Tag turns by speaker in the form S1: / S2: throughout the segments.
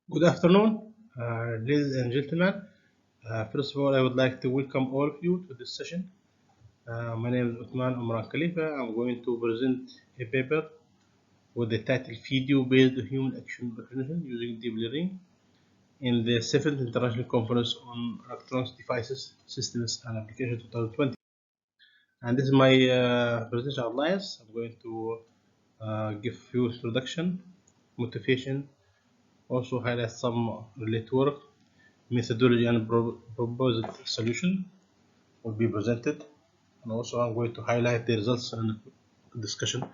S1: Good afternoon, ladies and gentlemen. First of all, I would like to welcome all of you to this session. My name is Uthman Umran Khalifa. I'm going to present a paper with the title Video-Based Human Action Recognition Using Deep Learning in the 7th International Conference on Electronic Devices, Systems and Applications 2020. And this is my presentation outlines. I'm going to give you introduction, motivation, also highlight some related work, methodology and proposed solution will be presented, and also I'm going to highlight the results and discussion,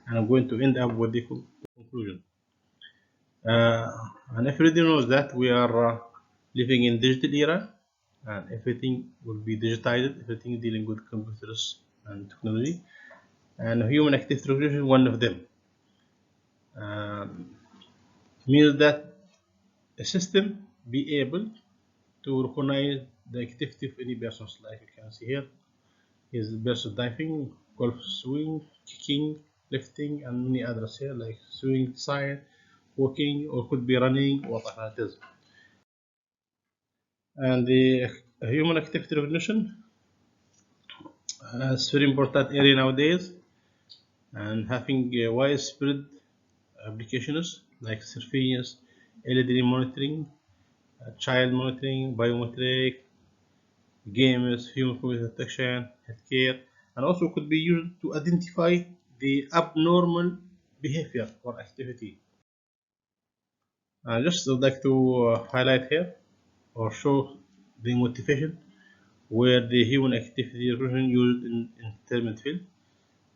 S1: and I'm going to end up with the conclusion. Uh, and everybody knows that we are living in digital era, and everything will be digitized, everything dealing with computers and technology, and human active recognition is one of them. Um, Means that a system be able to recognize the activity of any person, like you can see here. Is best diving, golf swing, kicking, lifting, and many others here like swing, side, walking, or could be running, whatever it is. And the human activity recognition is very important area nowadays, and having widespread applications like surveillance, elderly monitoring, child monitoring, biometric, games, human computer detection, healthcare, and also could be used to identify the abnormal behavior or activity. I just would like to highlight here or show the motivation where the human activity recognition used in entertainment field.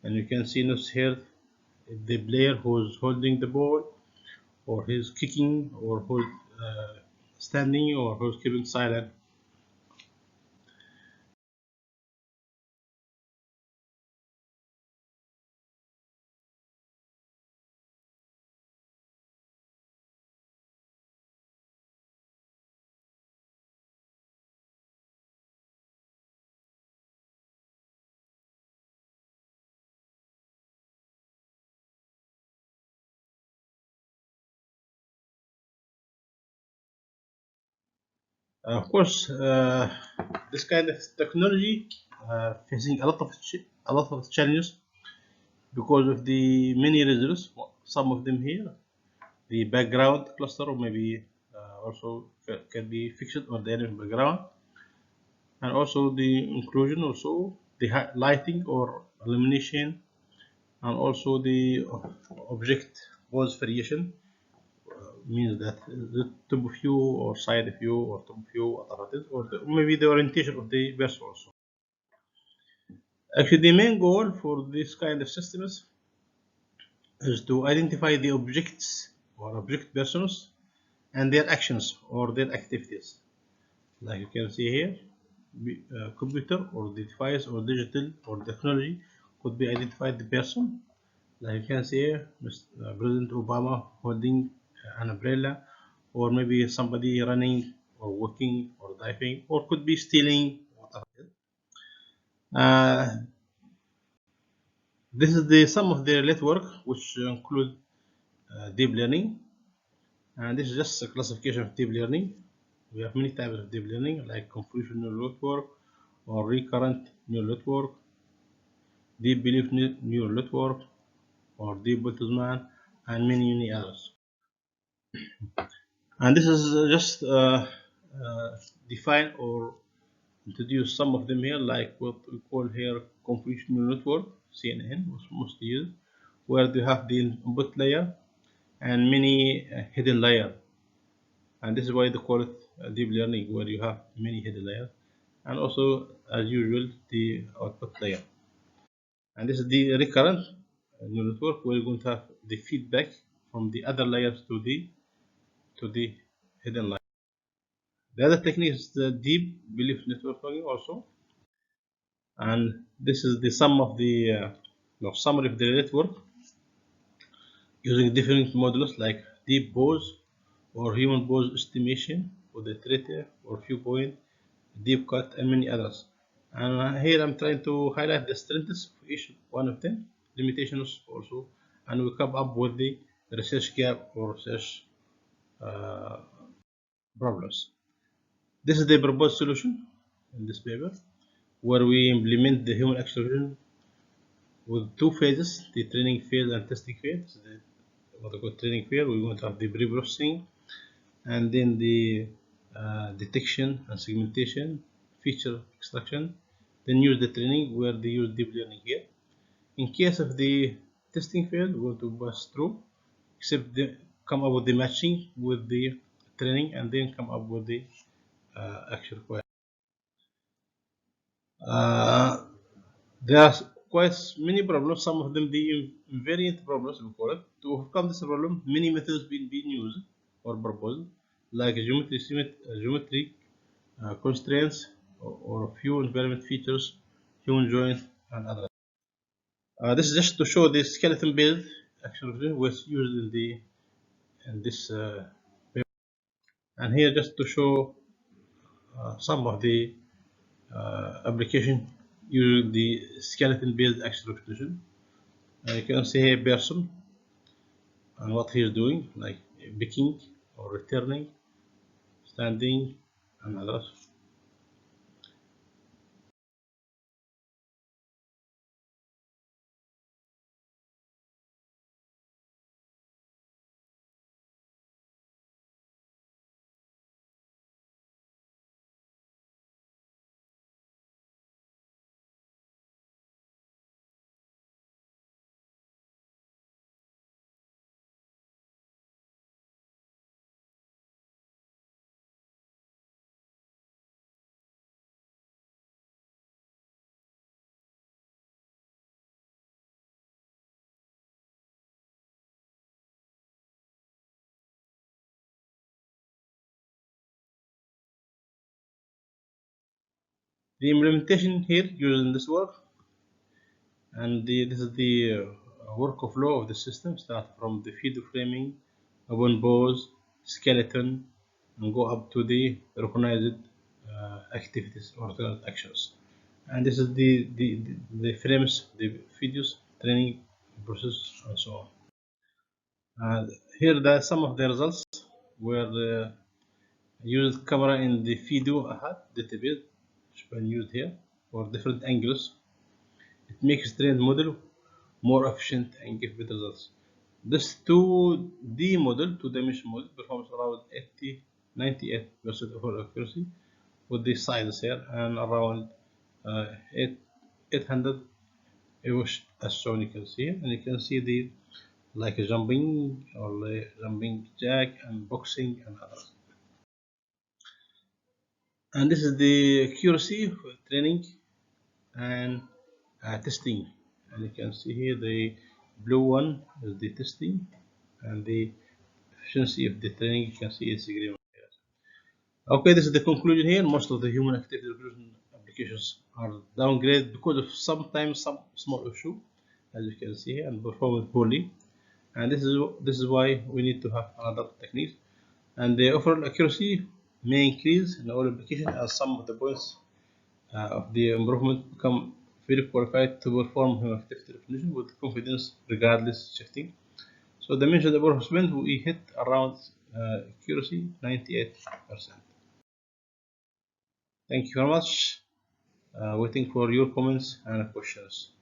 S1: And you can see notes here the player who's holding the ball, or he's kicking, or who's standing, or who's keeping silent. Of course, this kind of technology facing a lot of challenges because of the many results. Some of them here, the background cluster, or maybe also can be fixed or dynamic background, and also the inclusion, also the lighting or illumination, and also the object pose variation. Means that the top view or side view or top view, whatever it is, or maybe the orientation of the person also. Actually, the main goal for this kind of systems is to identify the objects or object persons and their actions or their activities. Like you can see here, computer or the device or digital or technology could be identified the person. Like you can see here, President Obama holding an umbrella, or maybe somebody running or walking or diving, or could be stealing. Uh, this is the some of their network, which include deep learning, and this is just a classification of deep learning. We have many types of deep learning, like convolutional neural network, or recurrent neural network, deep belief neural network, or deep Boltzmann, and many others. And this is just define or introduce some of them here, like what we call here convolutional network, CNN, was mostly used, where you have the input layer and many hidden layer. And this is why they call it deep learning, where you have many hidden layers, and also, as usual, the output layer. And this is the recurrent neural network, where you're going to have the feedback from the other layers to the hidden layer. The other technique is the deep belief networking also, and this is the sum of the summary of the network using different modules like deep pose or human pose estimation for the traitor or viewpoint, deep cut, and many others. And here I'm trying to highlight the strengths of each one of them, limitations also, and we come up with the research gap or research uh, problems. This is the proposed solution in this paper, where we implement the human extraction with two phases, the training phase and testing phase. What I call training phase, we're going to have the pre-processing and then the detection and segmentation, feature extraction, then use the training where they use deep learning here. In case of the testing phase, we're going to pass through, except come up with the matching with the training and then come up with the actual question. There are quite many problems, some of them the invariant problems we call it. To overcome this problem, many methods being used or proposed, like geometry constraints or few environment features, human joint, and others. This is just to show the skeleton build actually was used in this paper. And here just to show some of the application using the skeleton based actual representation. You can see here person and what he is doing, like picking or returning, standing, and others. The implementation here using this work, and this is the workflow of the system. Start from the feed framing, upon pose, skeleton, and go up to the recognized activities or actions. And this is the frames, the videos, training process, and so on. Here some of the results were used camera in the video ahead database, which been used here for different angles. It makes trained model more efficient and give better results. This 2D model, two-dimensional model, performs around 98% of accuracy with the sizes here and around 800 which as shown you can see, and you can see the like jumping or jumping jack and boxing and others. And this is the accuracy for training and testing, and you can see here the blue one is the testing and the efficiency of the training you can see is green. Okay, this is the conclusion here. Most of the human activity recognition applications are downgraded because of sometimes some small issue, as you can see here, and perform poorly. And this is why we need to have another technique. And the overall accuracy may increase in all applications as some of the points of the improvement become very qualified to perform human activity recognition with confidence regardless shifting. So the mentioned improvement we hit around accuracy 98%. Thank you very much. Waiting for your comments and questions.